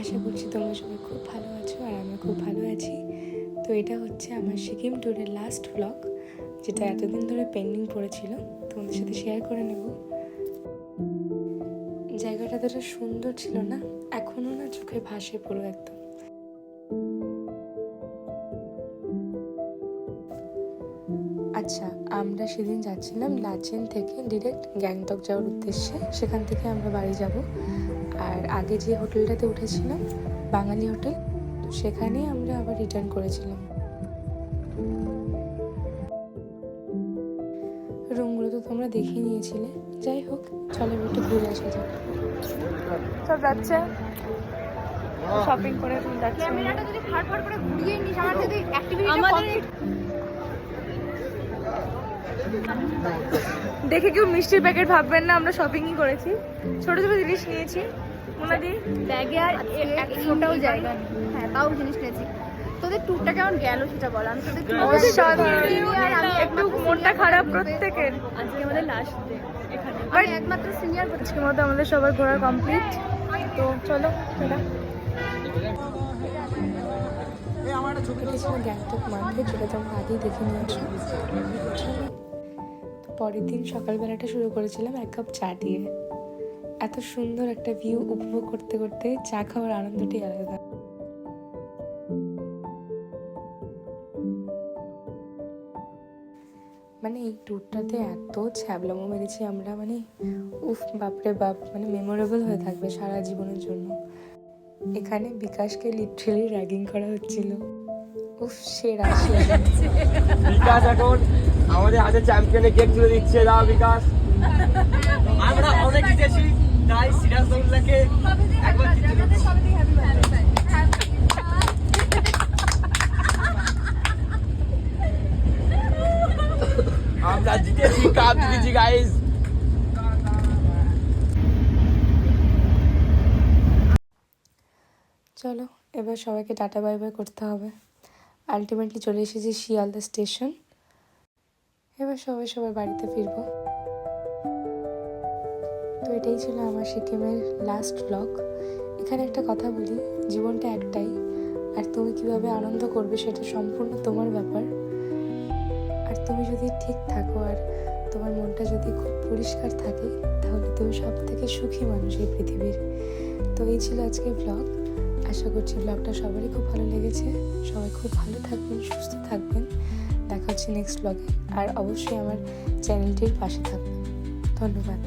আশা করছি তোমরা সবাই খুব ভালো আছো আর আমি খুব ভালো আছি। তো এটা হচ্ছে আমার সিকিম ট্যুরের লাস্ট ব্লগ, যেটা এতদিন ধরে পেন্ডিং পড়েছিল, তোমাদের সাথে শেয়ার করে নেব। জায়গাটা এতটা সুন্দর ছিল না, এখনও না চোখে ভাসে পুরো একদম। আচ্ছা, আমরা সেদিন যাচ্ছিলাম লাচেন থেকে ডিরেক্ট গ্যাংটক যাওয়ার উদ্দেশ্যে। সেখান থেকে আমরা বাড়ি যাব। আর আগে যে হোটেলটাতে উঠেছিলাম, বাঙালি হোটেল, তো সেখানেই আমরা আবার রিটার্ন করেছিলাম। রুমগুলো তো তোমরা দেখে নিয়েছিলে। যাই হোক, চলো একটু ঘুরে আসা যাক। সব যাচ্ছে শপিং করে যাচ্ছে। ক্যামেরাটা যদি ফাড়ফাড় করে ঘুরিয়ে নিস, আমার যদি অ্যাক্টিভিটি দেখে কেউ মিষ্টির প্যাকেট ভাববেন না, আমরা শপিংই করেছি, ছোট ছোট জিনিস নিয়েছি। মোনাদি ব্যাগে আর একটাও জায়গা নেই। হ্যাঁ, তাও জিনিস নিয়েছি। তোদের ট্যুরটা কেমন গেল সেটা বল। আমি তোদের একটু মনটা খারাপ প্রত্যেকের। আজকে আমাদের লাস্ট ডে এখানে, বাট একমাত্র সিনিয়র আজকের মতো আমাদের সবার ঘোরা কমপ্লিট। তো চলো এটা ছিল গ্যাংটক মার্কেট, যেটা তোমরা আগেই দেখে নিয়েছো। পরের দিন সকালবেলাটা শুরু করেছিলাম এক কাপ চা দিয়ে। এত সুন্দর একটা ভিউ উপভোগ করতে করতে চা খাওয়ার আনন্দটাই আলাদা। মানে এই ট্যুরটাতে এত ছ্যাবলামো মেরেছি আমরা, মানে উফ বাপরে বাপ, মানে মেমোরেবল হয়ে থাকবে সারা জীবনের জন্য। এখানে বিকাশকে লিটারালি র্যাগিং করা হচ্ছিল। উফ, সেরা সেরা। বিকাশ এখন আমাদের হাতে চ্যাম্পিয়নের কেক তুলে দিচ্ছে। দাও বিকাশ, আমরা অনেক জিতেছি, তাই সিরাজদৌল্লাকে একবার আমরা জিতেছি, কাপ জিতেছি গাইস। চলো এবার সবাইকে টাটা বাই বাই করতে হবে। আলটিমেটলি চলে এসেছি শিয়ালদা স্টেশন। এবার সবাই সবার বাড়িতে ফিরবো। তো এটাই ছিল আমার সিকিমের লাস্ট ব্লগ। এখানে একটা কথা বলি, জীবনটা একটাই, আর তুমি কিভাবে আনন্দ করবে সেটা সম্পূর্ণ তোমার ব্যাপার। আর তুমি যদি ঠিক থাকো আর তোমার মনটা যদি খুব পরিষ্কার থাকে, তাহলে তুমি সব থেকে সুখী মানুষ এই পৃথিবীর। তো এই ছিল আজকের ব্লগ। আশা করছি ব্লগটা সবারই খুব ভালো লেগেছে। সবাই খুব ভালো থাকবেন, সুস্থ থাকবেন। দেখা হচ্ছে নেক্সট ব্লগে। আর অবশ্যই আমার চ্যানেলটির পাশে থাকবেন। ধন্যবাদ।